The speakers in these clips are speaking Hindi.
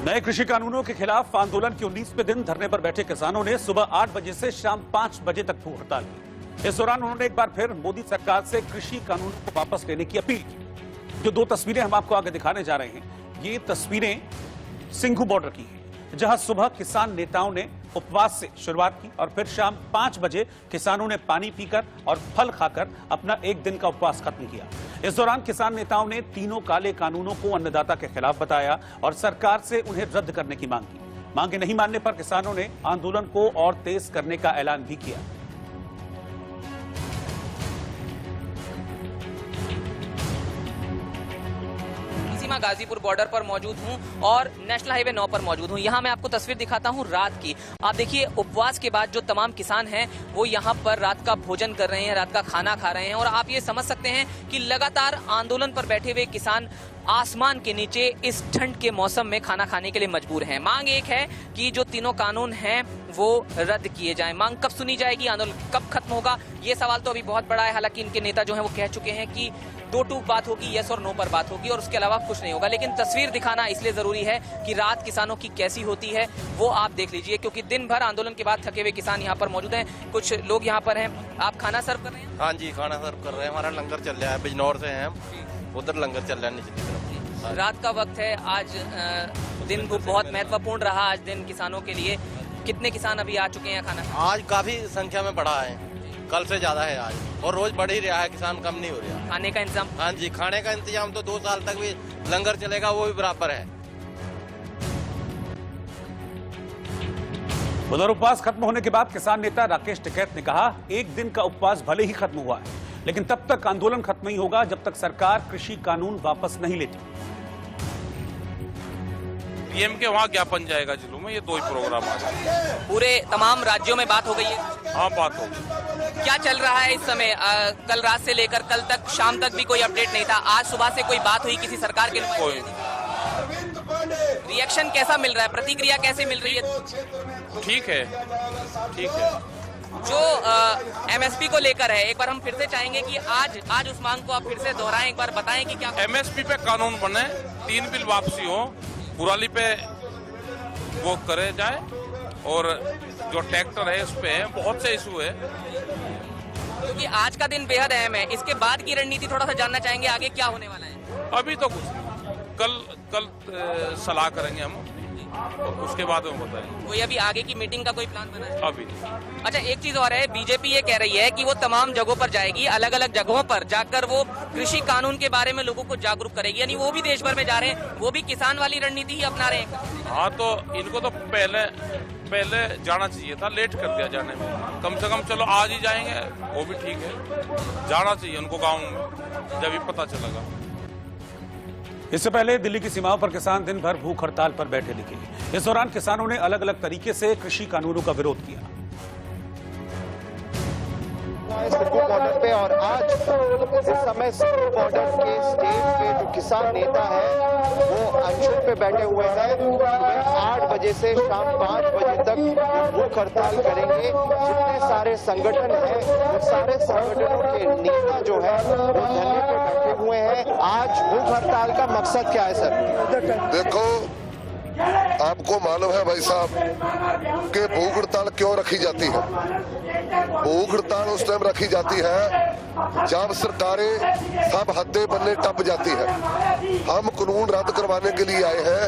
नए कृषि कानूनों के खिलाफ आंदोलन के 19वें दिन धरने पर बैठे किसानों ने सुबह 8 बजे से शाम 5 बजे तक भूख हड़ताल की। इस दौरान उन्होंने एक बार फिर मोदी सरकार से कृषि कानूनों को वापस लेने की अपील की। जो दो तस्वीरें हम आपको आगे दिखाने जा रहे हैं, ये तस्वीरें सिंघू बॉर्डर की हैं, जहां सुबह किसान नेताओं ने उपवास से शुरुआत की और फिर शाम 5 बजे किसानों ने पानी पीकर और फल खाकर अपना एक दिन का उपवास खत्म किया। इस दौरान किसान नेताओं ने तीनों काले कानूनों को अन्नदाता के खिलाफ बताया और सरकार से उन्हें रद्द करने की मांग की। मांगे नहीं मानने पर किसानों ने आंदोलन को और तेज करने का ऐलान भी किया। गाजीपुर बॉर्डर पर मौजूद हूं और नेशनल हाईवे 9 पर मौजूद हूं। यहां मैं आपको तस्वीर दिखाता हूं रात की। आप देखिए, उपवास के बाद जो तमाम किसान हैं वो यहां पर रात का भोजन कर रहे हैं, रात का खाना खा रहे हैं और आप ये समझ सकते हैं कि लगातार आंदोलन पर बैठे हुए किसान आसमान के नीचे इस ठंड के मौसम में खाना खाने के लिए मजबूर हैं। मांग एक है कि जो तीनों कानून हैं वो रद्द किए जाएं। मांग कब सुनी जाएगी, आंदोलन कब खत्म होगा, ये सवाल तो अभी बहुत बड़ा है। हालांकि इनके नेता जो हैं वो कह चुके हैं कि 2-2 बात होगी, यस और नो पर बात होगी और उसके अलावा कुछ नहीं होगा। लेकिन तस्वीर दिखाना इसलिए जरूरी है कि रात किसानों की कैसी होती है वो आप देख लीजिए, क्योंकि दिन भर आंदोलन के बाद थके हुए किसान यहाँ पर मौजूद हैं। कुछ लोग यहाँ पर हैं। आप खाना सर्व कर रहे हैं? हाँ जी, खाना सर्व कर रहे हैं। हमारा लंगर चल रहा है, बिजनौर से हैं हम, उधर लंगर चल रहा है निचली तरफ। रात का वक्त है, आज दिन बहुत महत्वपूर्ण रहा आज दिन किसानों के लिए। कितने किसान अभी आ चुके हैं खाना? आज काफी संख्या में बढ़ा है, कल से ज्यादा है आज, और रोज बढ़ ही रहा है, किसान कम नहीं हो रहा। खाने का इंतजाम? हाँ जी, खाने का इंतजाम तो 2 साल तक भी लंगर चलेगा, वो भी बराबर है। उधर उपवास खत्म होने के बाद किसान नेता राकेश टिकैत ने कहा, एक दिन का उपवास भले ही खत्म हुआ है, लेकिन तब तक आंदोलन खत्म नहीं होगा जब तक सरकार कृषि कानून वापस नहीं लेती। पीएम के वहाँ ज्ञापन जाएगा जिलों में, ये 2 ही प्रोग्राम आ जाए। पूरे तमाम राज्यों में बात हो गई है? हाँ, बात हो गई। क्या चल रहा है इस समय? कल रात से लेकर कल तक शाम तक भी कोई अपडेट नहीं था। आज सुबह से कोई बात हुई किसी सरकार के? कोई रिएक्शन कैसा मिल रहा है, प्रतिक्रिया कैसे मिल रही है? ठीक है, ठीक है। जो एमएसपी को लेकर है, एक बार हम फिर से चाहेंगे कि आज उस मांग को आप फिर से दोहराएं, एक बार बताएं कि क्या एमएसपी पे कानून बने, 3 बिल वापसी हो, पुराली पे वो करे जाए, और जो ट्रैक्टर है उस पे बहुत से इशू है। क्योंकि आज का दिन बेहद अहम है। इसके बाद की रणनीति थोड़ा सा जानना चाहेंगे, आगे क्या होने वाला है? अभी तो कुछ नहीं, कल सलाह करेंगे हम, और उसके बाद में बताएंगे। कोई अभी आगे की मीटिंग का कोई प्लान बना है? अभी नहीं। अच्छा, एक चीज और है, बीजेपी ये कह रही है कि वो तमाम जगहों पर जाएगी, अलग अलग जगहों पर जाकर वो कृषि कानून के बारे में लोगों को जागरूक करेगी। यानी वो भी देश भर में जा रहे हैं, वो भी किसान वाली रणनीति ही अपना रहे हैं। हाँ, तो इनको तो पहले जाना चाहिए था, लेट कर दिया जाने में। कम से कम चलो आज ही जाएंगे, वो भी ठीक है। जाना चाहिए उनको गाँव में, जब भी पता चलेगा। इससे पहले दिल्ली की सीमाओं पर किसान दिन भर भूख हड़ताल पर बैठे दिखे। इस दौरान किसानों ने अलग अलग तरीके से कृषि कानूनों का विरोध किया। सिंघू बॉर्डर पे, और आज इस समय सिंघू बॉर्डर के स्टेज पे जो किसान नेता है वो अनशन पे बैठे हुए हैं। सुबह 8 बजे से शाम 5 बजे तक भूख हड़ताल करेंगे। जितने सारे संगठन हैं वो सारे संगठनों के नेता जो है वो धरने पे बैठे हुए हैं। आज भूख हड़ताल का मकसद क्या है सर? देखो, आपको मालूम है भाई साहब कि भूख हड़ताल क्यों रखी जाती है? भूख हड़ताल उस टाइम रखी जाती है जब सरकारें सब हदें बनने टप जाती है। हम कानून रद्द करवाने के लिए आए हैं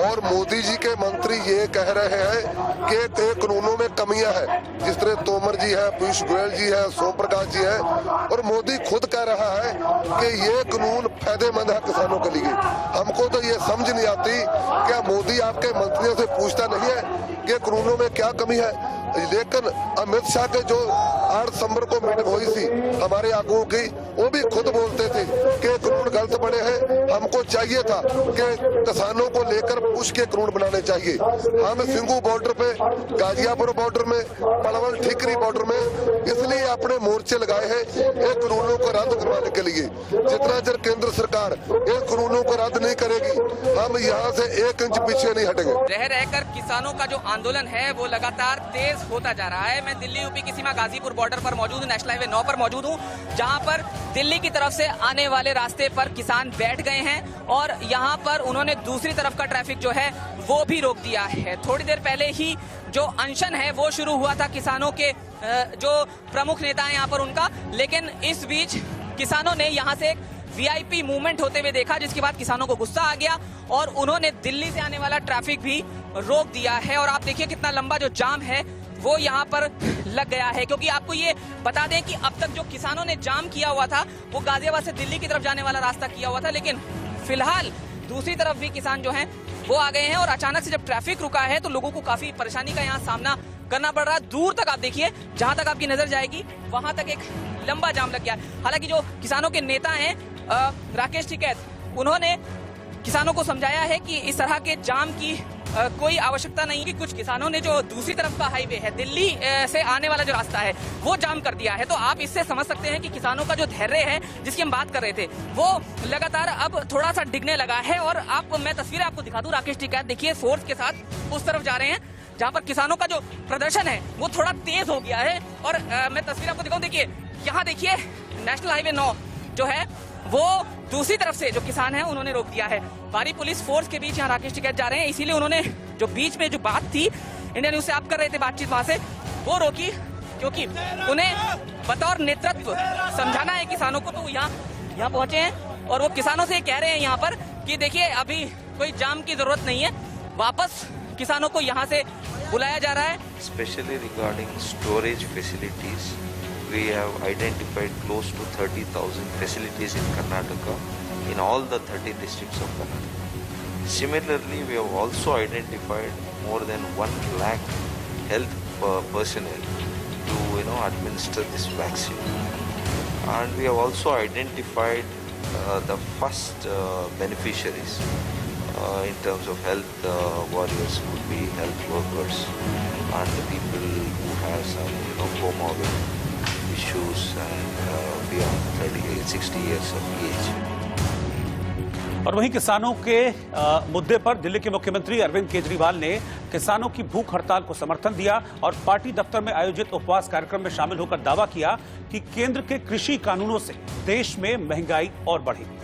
और मोदी जी के मंत्री ये कह रहे हैं कि कानूनों में कमियां हैं। जिस तरह तोमर जी है, पीयूष गोयल जी है, सोम प्रकाश जी है, और मोदी खुद कह रहा है कि ये कानून फायदेमंद है किसानों के लिए। हमको तो ये समझ नहीं आती, क्या मोदी आपके मंत्रियों से पूछता नहीं है कि कानूनों में क्या कमी है? लेकिन अमित शाह के जो 8 दिसंबर को मीटिंग हुई थी हमारे आगुओं की, वो भी खुद बोलते थे कि कानून गलत बने हैं। हमको चाहिए था कि किसानों को लेकर पूछ के कानून बनाने चाहिए। हम सिंघू बॉर्डर पे, गाजियापुर बॉर्डर में, पलवल ठीकरी बॉर्डर में इसलिए अपने मोर्चे लगाए हैं इन कानूनों को रद्द करवाने के लिए। जितना देर केंद्र सरकार इन कानूनों को रद्द नहीं करेगी, हम यहाँ से 1 इंच पीछे नहीं हटेंगे। रह रहकर किसानों का जो आंदोलन है वो लगातार तेज होता जा रहा है। मैं दिल्ली यूपी की सीमा गाजीपुर बॉर्डर पर मौजूद हूँ, नेशनल हाईवे 9 पर मौजूद हूँ, जहां पर दिल्ली की तरफ से आने वाले रास्ते पर किसान बैठ गए हैं और यहां पर उन्होंने दूसरी तरफ का ट्रैफिक जो है वो भी रोक दिया है। थोड़ी देर पहले ही जो अनशन है वो शुरू हुआ था किसानों के जो प्रमुख नेता हैं यहाँ पर उनका, लेकिन इस बीच किसानों ने यहाँ से एक वीआईपी मूवमेंट होते हुए देखा, जिसके बाद किसानों को गुस्सा आ गया और उन्होंने दिल्ली से आने वाला ट्रैफिक भी रोक दिया है। और आप देखिए कितना लंबा जो जाम है वो यहाँ पर लग गया है, क्योंकि आपको ये बता दें कि अब तक जो किसानों ने जाम किया हुआ था वो गाजियाबाद से दिल्ली की तरफ जाने वाला रास्ता किया हुआ था, लेकिन फिलहाल दूसरी तरफ भी किसान जो हैं वो आ गए हैं और अचानक से जब ट्रैफिक रुका है तो लोगों को काफी परेशानी का यहाँ सामना करना पड़ रहा है। दूर तक आप देखिए, जहां तक आपकी नजर जाएगी वहां तक एक लंबा जाम लग गया है। हालांकि जो किसानों के नेता हैं राकेश टिकैत, उन्होंने किसानों को समझाया है कि इस तरह के जाम की कोई आवश्यकता नहीं कि कुछ किसानों ने जो दूसरी तरफ का हाईवे है, दिल्ली से आने वाला जो रास्ता है वो जाम कर दिया है। तो आप इससे समझ सकते हैं कि किसानों का जो धैर्य है जिसकी हम बात कर रहे थे वो लगातार अब थोड़ा सा डिगने लगा है। और मैं तस्वीरें आपको दिखा दूं, राकेश टिकैत देखिए फोर्स के साथ उस तरफ जा रहे हैं जहां पर किसानों का जो प्रदर्शन है वो थोड़ा तेज हो गया है। और मैं तस्वीर आपको दिखाऊं, देखिए यहाँ देखिए नेशनल हाईवे 9 जो है वो दूसरी तरफ से जो किसान है उन्होंने रोक दिया है। भारी पुलिस फोर्स के बीच यहाँ राकेश टिकैत जा रहे हैं, इसीलिए उन्होंने जो बीच में जो बात थी इंडिया न्यूज से आप कर रहे थे बातचीत वहां से वो रोकी, क्योंकि उन्हें बतौर नेतृत्व समझाना है किसानों को। तो यहाँ पहुंचे हैं और वो किसानों से कह रहे हैं यहाँ पर कि देखिए अभी कोई जाम की जरूरत नहीं है, वापस किसानों को यहाँ से बुलाया जा रहा है। Especially regarding storage facilities, we have identified close to 30,000 facilities in Karnataka, in all the 30 districts of Karnataka. Similarly, we have also identified more than 1 lakh health personnel to administer this vaccine. And we have also identified the first beneficiaries. In terms of health warriors would be health workers and the people who have some comorbid issues and beyond 60 years of age. और वहीं किसानों के मुद्दे पर दिल्ली के मुख्यमंत्री अरविंद केजरीवाल ने किसानों की भूख हड़ताल को समर्थन दिया और पार्टी दफ्तर में आयोजित उपवास कार्यक्रम में शामिल होकर दावा किया कि केंद्र के कृषि कानूनों से देश में महंगाई और बढ़ेगी।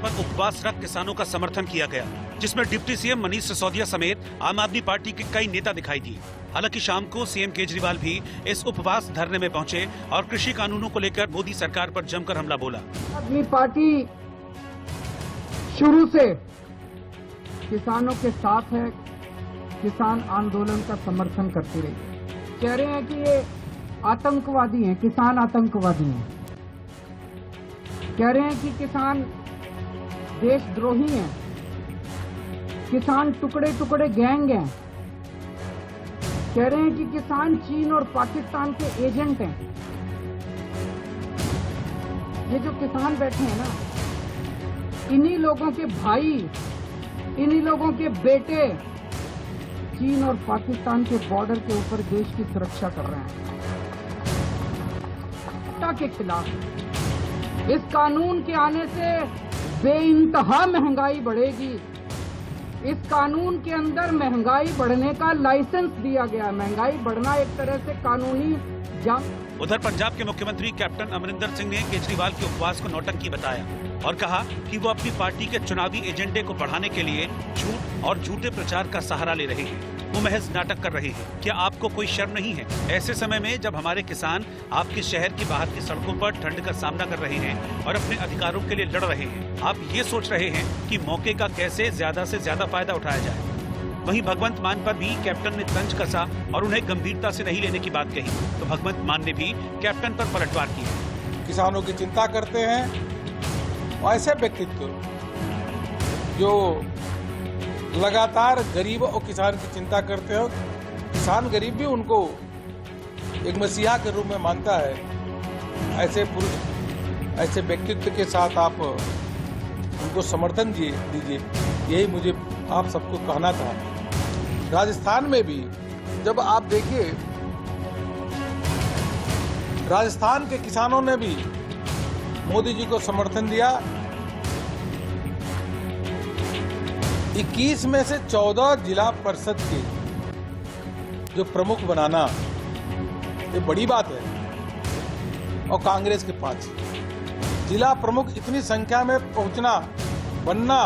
पर उपवास रख किसानों का समर्थन किया गया, जिसमें डिप्टी सीएम मनीष सिसोदिया समेत आम आदमी पार्टी के कई नेता दिखाई दिए। हालांकि शाम को सीएम केजरीवाल भी इस उपवास धरने में पहुंचे और कृषि कानूनों को लेकर मोदी सरकार पर जमकर हमला बोला। आदमी पार्टी शुरू से किसानों के साथ है, किसान आंदोलन का समर्थन करती रही। कह रहे हैं कि ये आतंकवादी हैं, किसान आतंकवादी हैं। कह रहे हैं कि किसान देशद्रोही हैं, किसान टुकड़े टुकड़े गैंग हैं। कह रहे हैं कि किसान चीन और पाकिस्तान के एजेंट हैं। ये जो किसान बैठे हैं ना, इन्हीं लोगों के भाई, इन्हीं लोगों के बेटे चीन और पाकिस्तान के बॉर्डर के ऊपर देश की सुरक्षा कर रहे हैं। के खिलाफ इस कानून के आने से बेइंतहा महंगाई बढ़ेगी। इस कानून के अंदर महंगाई बढ़ने का लाइसेंस दिया गया। महंगाई बढ़ना एक तरह से कानूनी जाम। उधर पंजाब के मुख्यमंत्री कैप्टन अमरिंदर सिंह ने केजरीवाल के उपवास को नौटंकी बताया और कहा कि वो अपनी पार्टी के चुनावी एजेंडे को बढ़ाने के लिए झूठ और झूठे प्रचार का सहारा ले रहे हैं। वो महज नाटक कर रहे हैं। क्या आपको कोई शर्म नहीं है? ऐसे समय में जब हमारे किसान आपके शहर की बाहर की सड़कों पर ठंड का सामना कर रहे हैं और अपने अधिकारों के लिए लड़ रहे हैं, आप ये सोच रहे हैं कि मौके का कैसे ज्यादा से ज्यादा फायदा उठाया जाए। वहीं भगवंत मान पर भी कैप्टन ने तंज कसा और उन्हें गंभीरता से नहीं लेने की बात कही, तो भगवंत मान ने भी कैप्टन पर पलटवार किया। किसानों की चिंता करते हैं, ऐसे व्यक्तित्व जो लगातार गरीब और किसान की चिंता करते हो, किसान गरीब भी उनको एक मसीहा के रूप में मानता है। ऐसे पुरुष, ऐसे व्यक्तित्व के साथ आप उनको समर्थन दीजिए, यही मुझे आप सबको कहना था। राजस्थान में भी जब आप देखिए, राजस्थान के किसानों ने भी मोदी जी को समर्थन दिया। 21 में से 14 जिला परिषद के जो प्रमुख बनाना ये बड़ी बात है, और कांग्रेस के 5 जिला प्रमुख इतनी संख्या में पहुंचना, बनना,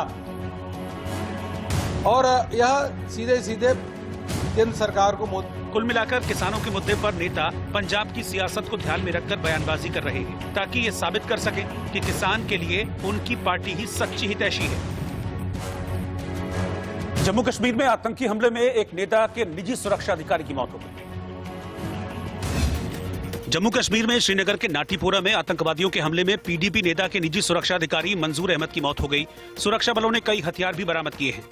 और यह सीधे सीधे केंद्र सरकार को कुल मिलाकर किसानों के मुद्दे पर नेता पंजाब की सियासत को ध्यान में रखकर बयानबाजी कर रहे हैं, ताकि ये साबित कर सकें कि किसान के लिए उनकी पार्टी ही सच्ची हितैषी है। जम्मू कश्मीर में आतंकी हमले में एक नेता के निजी सुरक्षा अधिकारी की मौत हो गई। जम्मू कश्मीर में श्रीनगर के नाटीपोरा में आतंकवादियों के हमले में पीडीपी नेता के निजी सुरक्षा अधिकारी मंजूर अहमद की मौत हो गई। सुरक्षा बलों ने कई हथियार भी बरामद किए हैं।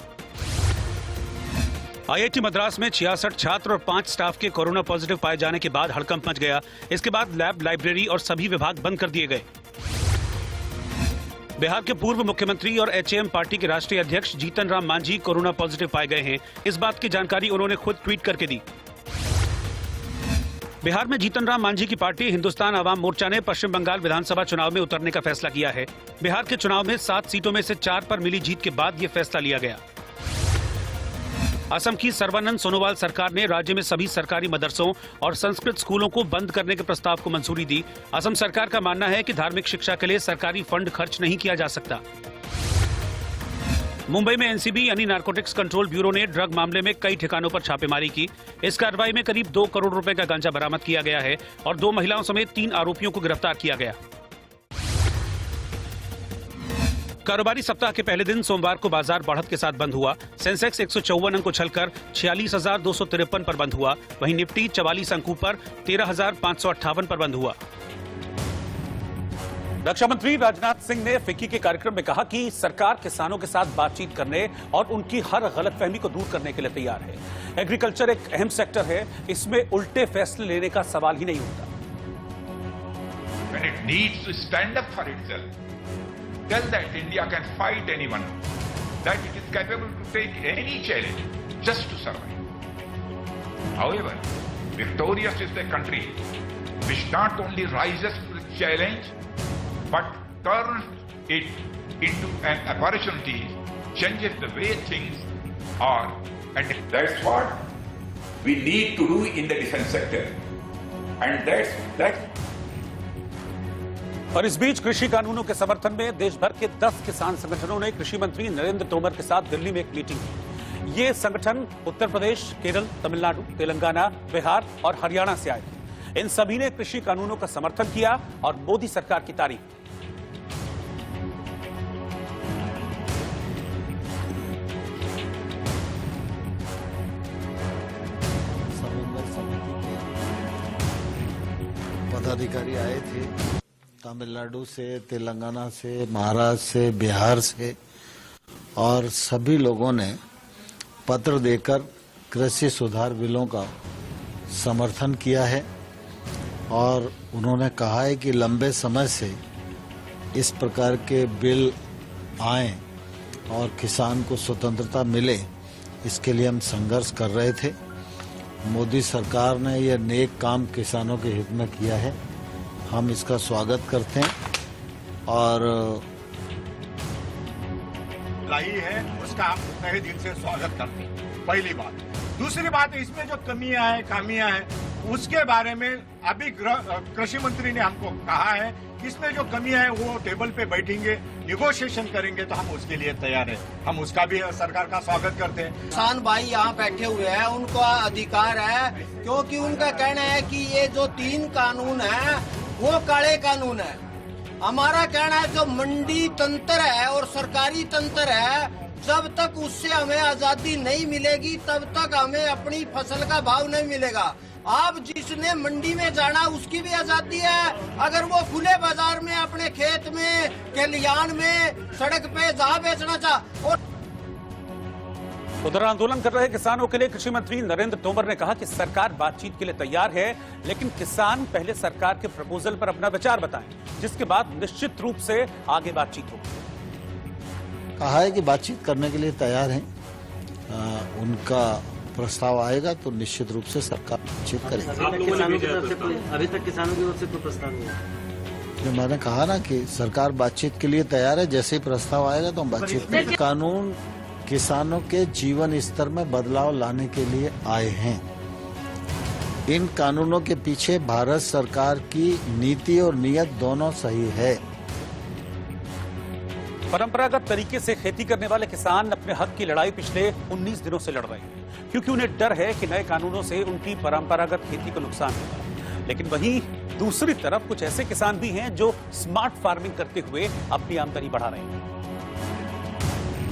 आईआईटी मद्रास में 66 छात्र और 5 स्टाफ के कोरोना पॉजिटिव पाए जाने के बाद हड़कंप मच गया। इसके बाद लैब, लाइब्रेरी और सभी विभाग बंद कर दिए गए। बिहार के पूर्व मुख्यमंत्री और एचएएम पार्टी के राष्ट्रीय अध्यक्ष जीतन राम मांझी कोरोना पॉजिटिव पाए गए हैं। इस बात की जानकारी उन्होंने खुद ट्वीट करके दी। बिहार में जीतन राम मांझी की पार्टी हिंदुस्तान आवाम मोर्चा ने पश्चिम बंगाल विधानसभा चुनाव में उतरने का फैसला किया है। बिहार के चुनाव में 7 सीटों में से 4 पर मिली जीत के बाद यह फैसला लिया गया। असम की सर्बानंद सोनोवाल सरकार ने राज्य में सभी सरकारी मदरसों और संस्कृत स्कूलों को बंद करने के प्रस्ताव को मंजूरी दी। असम सरकार का मानना है कि धार्मिक शिक्षा के लिए सरकारी फंड खर्च नहीं किया जा सकता। मुंबई में एनसीबी यानी नारकोटिक्स कंट्रोल ब्यूरो ने ड्रग मामले में कई ठिकानों पर छापेमारी की। इस कार्रवाई में करीब 2 करोड़ रुपए का गांजा बरामद किया गया है और 2 महिलाओं समेत 3 आरोपियों को गिरफ्तार किया गया। कारोबारी सप्ताह के पहले दिन सोमवार को बाजार बढ़त के साथ बंद हुआ। सेंसेक्स 154 अंक उछलकर 46,253 पर बंद हुआ। वहीं निफ्टी 44 अंक ऊपर 13,558 पर बंद हुआ। रक्षा मंत्री राजनाथ सिंह ने फिक्की के कार्यक्रम में कहा कि सरकार किसानों के साथ बातचीत करने और उनकी हर गलतफहमी को दूर करने के लिए तैयार है। एग्रीकल्चर एक अहम सेक्टर है, इसमें उल्टे फैसले लेने का सवाल ही नहीं होता। When it needs to stand up for itself, tell that India can fight anyone, that it is capable to take any challenge just to survive. However, victorious is the country which not only rises to the challenge, but turns it into an opportunity, changes the way things are, and that's what we need to do in the defense sector. And that's और इस बीच कृषि कानूनों के समर्थन में देश भर के 10 किसान संगठनों ने कृषि मंत्री नरेंद्र तोमर के साथ दिल्ली में एक मीटिंग की। ये संगठन उत्तर प्रदेश, केरल, तमिलनाडु, तेलंगाना, बिहार और हरियाणा से आए थे। इन सभी ने कृषि कानूनों का समर्थन किया और मोदी सरकार की तारीफ की। पदाधिकारी आए थे तमिलनाडु से, तेलंगाना से, महाराष्ट्र से, बिहार से, और सभी लोगों ने पत्र देकर कृषि सुधार बिलों का समर्थन किया है। और उन्होंने कहा है कि लंबे समय से इस प्रकार के बिल आए और किसान को स्वतंत्रता मिले, इसके लिए हम संघर्ष कर रहे थे। मोदी सरकार ने यह नेक काम किसानों के हित में किया है, हम इसका स्वागत करते हैं। और लाई है उसका आप तहे दिल से स्वागत करते हैं, पहली बात। दूसरी बात, इसमें जो कमियां हैं, खामियां हैं, उसके बारे में अभी कृषि मंत्री ने हमको कहा है, इसमें जो कमियां हैं वो टेबल पे बैठेंगे, निगोशिएशन करेंगे, तो हम उसके लिए तैयार हैं। हम उसका भी सरकार का स्वागत करते हैं। किसान भाई यहाँ बैठे हुए हैं, उनका अधिकार है, क्योंकि उनका कहना है कि ये जो 3 कानून है वो काले कानून है। हमारा कहना है जो मंडी तंत्र है और सरकारी तंत्र है, जब तक उससे हमें आजादी नहीं मिलेगी तब तक हमें अपनी फसल का भाव नहीं मिलेगा। आप जिसने मंडी में जाना उसकी भी आजादी है, अगर वो खुले बाजार में अपने खेत में, खलिहान में, सड़क पे जहाँ बेचना चाह। और उधर आंदोलन कर रहे किसानों के लिए कृषि मंत्री नरेंद्र तोमर ने कहा कि सरकार बातचीत के लिए तैयार है, लेकिन किसान पहले सरकार के प्रपोजल पर अपना विचार बताएं, जिसके बाद निश्चित रूप से आगे बातचीत होगी। कहा है कि बातचीत करने के लिए तैयार हैं। उनका प्रस्ताव आएगा तो निश्चित रूप से सरकार बातचीत करेगी। अभी तक किसानों की ओर से कोई प्रस्ताव नहीं है। जो मैंने कहा ना कि सरकार बातचीत के लिए तैयार है, जैसे ही प्रस्ताव आएगा तो हम बातचीत करेंगे। कानून किसानों के जीवन स्तर में बदलाव लाने के लिए आए हैं। इन कानूनों के पीछे भारत सरकार की नीति और नीयत दोनों सही है। परंपरागत तरीके से खेती करने वाले किसान अपने हक की लड़ाई पिछले 19 दिनों से लड़ रहे हैं, क्योंकि उन्हें डर है कि नए कानूनों से उनकी परंपरागत खेती को नुकसान होगा। लेकिन वहीं दूसरी तरफ कुछ ऐसे किसान भी हैं जो स्मार्ट फार्मिंग करते हुए अपनी आमदनी बढ़ा रहे हैं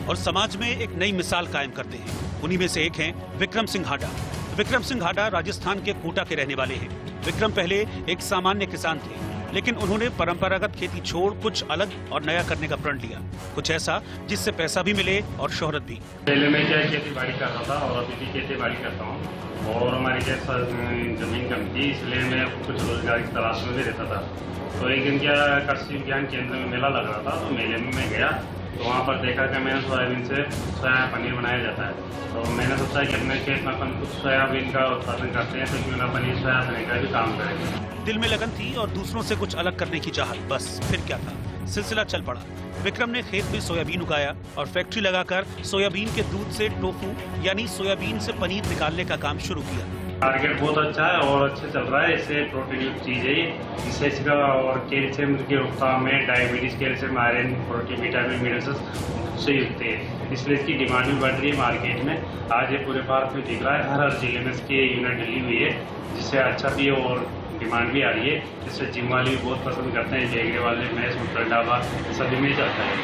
और समाज में एक नई मिसाल कायम करते हैं। उन्हीं में से एक हैं विक्रम सिंह हाडा। विक्रम सिंह हाडा राजस्थान के कोटा के रहने वाले हैं। विक्रम पहले एक सामान्य किसान थे, लेकिन उन्होंने परंपरागत खेती छोड़ कुछ अलग और नया करने का प्रण लिया, कुछ ऐसा जिससे पैसा भी मिले और शोहरत भी। पहले मैं क्या खेती बाड़ी करता था और अभी भी खेती बाड़ी करता हूँ और हमारी क्या जमीन कम थी, इसलिए मैं कुछ रोजगार की तलाश में भी रहता था। तो एक दिन क्या कृषि विज्ञान केंद्र में मेला लग रहा था, तो मेले में मैं गया तो वहाँ पर देखा कि मैंने सोयाबीन से सोया पनीर बनाया जाता है। तो मैंने सोचा कि अपने खेत में अपन कुछ सोयाबीन का उत्पादन करते हैं, तो क्यों ना पनीर सोया पनीर का भी काम करेंगे। दिल में लगन थी और दूसरों से कुछ अलग करने की चाहत, बस फिर क्या था, सिलसिला चल पड़ा। विक्रम ने खेत में सोयाबीन उगाया और फैक्ट्री लगाकर सोयाबीन के दूध से टोफू यानी सोयाबीन से पनीर निकालने का काम शुरू किया। मार्केट बहुत अच्छा है और अच्छा चल रहा है। इससे प्रोटीन युक्त चीज है, इससे इसका और कैल्शियम की रोकथाम में diabetes, calcium, iron, protein, vitamin, minerals से युक्त है, इसलिए इसकी डिमांड भी बढ़ रही है मार्केट में। आज ये पूरे भारत में दिख रहा है, हर जिले में इसकी यूनिट डली हुई है, जिससे अच्छा भी और डिमांड भी आ रही है। जिससे जिम वाले भी बहुत पसंद करते हैं, बेगरे वाले, मैस, मुट्टाबा सभी में चलता है।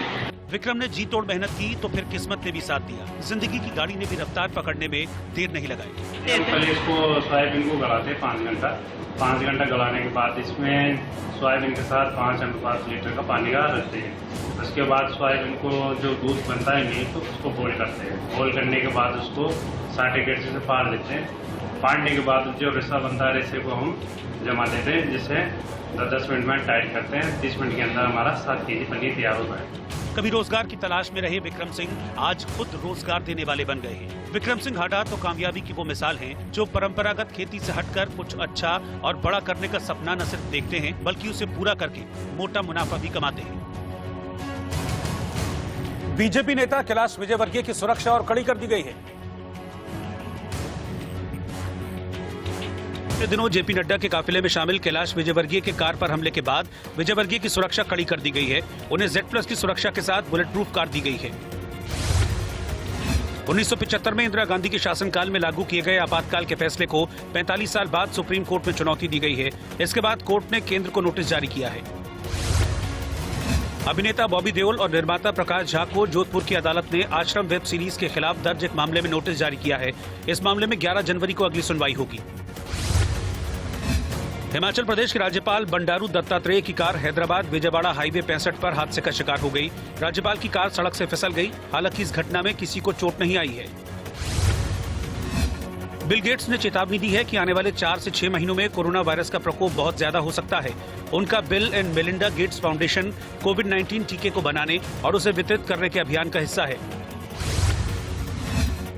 विक्रम ने जी तोड़ मेहनत की तो फिर किस्मत ने भी साथ दिया। जिंदगी की गाड़ी ने भी रफ्तार पकड़ने में देर नहीं लगाई। पहले इसको सोयाबीन को गलाते हैं 5 घंटा गलाने के बाद इसमें सोयाबीन के साथ 5 लीटर का पानी का रखते हैं। उसके बाद सोयाबीन को जो दूध बनता है मिल्क, तो उसको बॉईल करते हैं। बॉईल करने के बाद उसको 60 गेट से फाड़ देते हैं। फाड़ने के बाद जो रेसा बनता है, रेसे को हम जमा देते हैं, जिससे 10 मिनट में टाइट करते हैं। 30 मिनट के अंदर हमारा 7 केजी पनीर तैयार होता है। कभी रोजगार की तलाश में रहे विक्रम सिंह आज खुद रोजगार देने वाले बन गए हैं। विक्रम सिंह हाडा तो कामयाबी की वो मिसाल हैं जो परंपरागत खेती से हटकर कुछ अच्छा और बड़ा करने का सपना न सिर्फ देखते हैं बल्कि उसे पूरा करके मोटा मुनाफा भी कमाते हैं। बीजेपी नेता कैलाश विजयवर्गीय की सुरक्षा और कड़ी कर दी गई है। पिछले दिनों जेपी नड्डा के काफिले में शामिल कैलाश विजयवर्गीय के कार पर हमले के बाद विजयवर्गीय की सुरक्षा कड़ी कर दी गई है। उन्हें Z+ की सुरक्षा के साथ बुलेट प्रूफ कार दी गई है। 1975 में इंदिरा गांधी के शासनकाल में लागू किए गए आपातकाल के फैसले को 45 साल बाद सुप्रीम कोर्ट में चुनौती दी गई है। इसके बाद कोर्ट ने केंद्र को नोटिस जारी किया है। अभिनेता बॉबी देओल और निर्माता प्रकाश झा को जोधपुर की अदालत ने आश्रम वेब सीरीज के खिलाफ दर्ज एक मामले में नोटिस जारी किया है। इस मामले में 11 जनवरी को अगली सुनवाई होगी। हिमाचल प्रदेश के राज्यपाल बंडारू दत्तात्रेय की कार हैदराबाद विजयवाड़ा हाईवे 65 पर हादसे का शिकार हो गई। राज्यपाल की कार सड़क से फिसल गई। हालांकि इस घटना में किसी को चोट नहीं आई है। बिल गेट्स ने चेतावनी दी है कि आने वाले 4 से 6 महीनों में कोरोना वायरस का प्रकोप बहुत ज्यादा हो सकता है। उनका Bill and Melinda Gates foundation कोविड-19 टीके को बनाने और उसे वितरित करने के अभियान का हिस्सा है।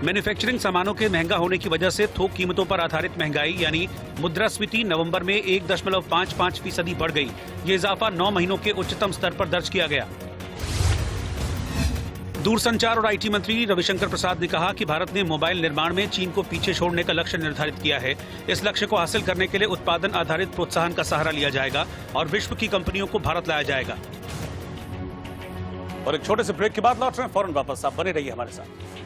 मैन्युफैक्चरिंग सामानों के महंगा होने की वजह से थोक कीमतों पर आधारित महंगाई यानी मुद्रास्फीति नवंबर में 1.55% बढ़ गई। ये इजाफा 9 महीनों के उच्चतम स्तर पर दर्ज किया गया। दूरसंचार और आईटी मंत्री रविशंकर प्रसाद ने कहा कि भारत ने मोबाइल निर्माण में चीन को पीछे छोड़ने का लक्ष्य निर्धारित किया है। इस लक्ष्य को हासिल करने के लिए उत्पादन आधारित प्रोत्साहन का सहारा लिया जाएगा और विश्व की कंपनियों को भारत लाया जाएगा। और एक छोटे से ब्रेक के बाद लौट रहे हैं फौरन वापस। आप बने रहिए हमारे साथ।